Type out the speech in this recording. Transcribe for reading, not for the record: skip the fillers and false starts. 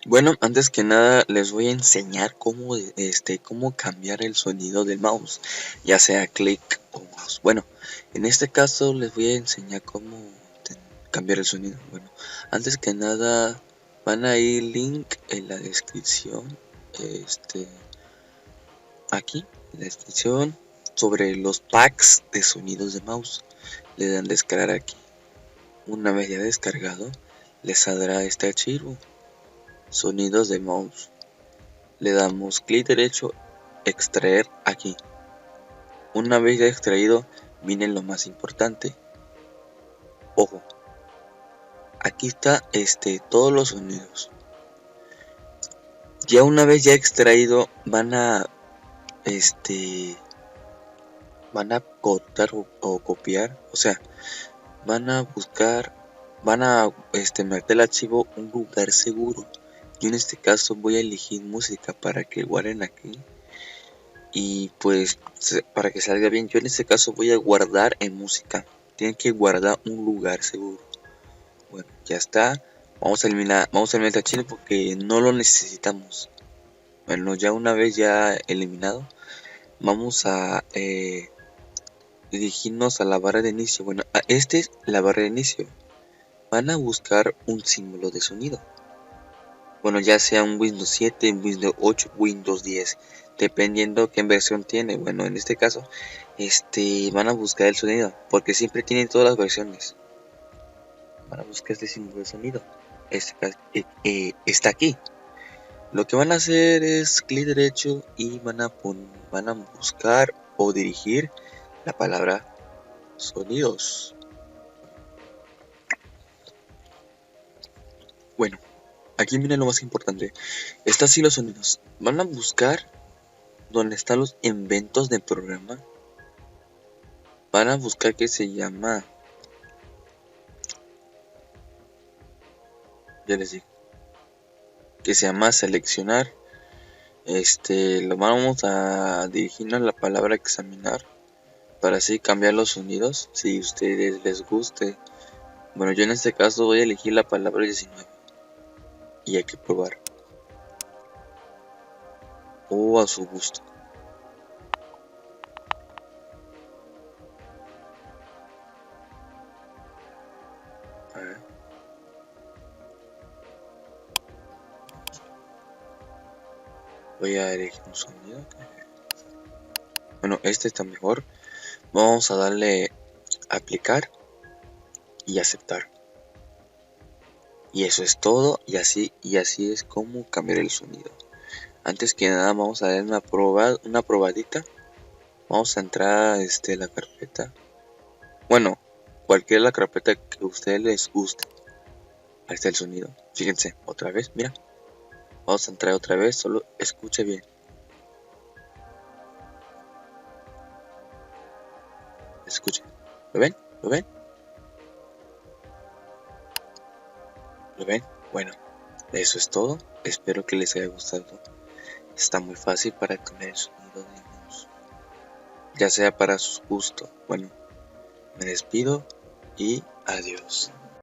Bueno, antes que nada les voy a enseñar cómo cambiar el sonido del mouse, ya sea clic o mouse. Bueno, en este caso les voy a enseñar cambiar el sonido. Bueno, antes que nada van a ir link en la descripción, aquí en la descripción sobre los packs de sonidos de mouse. Le dan descargar aquí. Una vez ya descargado, les saldrá este archivo. Sonidos de mouse. Le damos clic derecho, extraer aquí. Una vez ya extraído, viene lo más importante. Ojo, aquí está todos los sonidos. Ya una vez ya extraído, van a cortar o copiar, o sea, van a buscar, meter el archivo un lugar seguro. Yo en este caso voy a elegir música para que guarden aquí. Y pues para que salga bien, yo en este caso voy a guardar en música. Tienen que guardar un lugar seguro. Bueno, ya está. Vamos a eliminar el archivo porque no lo necesitamos. Bueno, ya una vez ya eliminado, vamos a dirigirnos a la barra de inicio. Bueno, esta es la barra de inicio. Van a buscar un símbolo de sonido. Bueno, ya sea un Windows 7, Windows 8, Windows 10, dependiendo qué versión tiene. Bueno, en este caso, van a buscar el sonido, porque siempre tienen todas las versiones. Van a buscar este símbolo de sonido. Está aquí. Lo que van a hacer es clic derecho y van a buscar o dirigir la palabra sonidos. Bueno, aquí viene lo más importante. Está así los sonidos. Van a buscar donde están los inventos del programa. Van a buscar que se llama, ya les digo, que se llama seleccionar. Lo vamos a dirigirnos a la palabra examinar para así cambiar los sonidos si a ustedes les guste. Bueno, yo en este caso voy a elegir la palabra 19 y hay que probar o a su gusto. A ver. Voy a elegir un sonido. Bueno, este está mejor. Vamos a darle aplicar y aceptar. Y eso es todo, y así es como cambiar el sonido. Antes que nada vamos a dar una probadita. Vamos a entrar a la carpeta. Bueno, cualquier la carpeta que a ustedes les guste. Ahí está el sonido. Fíjense, otra vez, mira. Vamos a entrar otra vez, solo escuche bien. Escuchen. ¿Lo ven? ¿Lo ven? ¿Lo ven? Bueno, eso es todo. Espero que les haya gustado. Está muy fácil para cambiar el sonido de mouse, ya sea para su gusto. Bueno, me despido y adiós.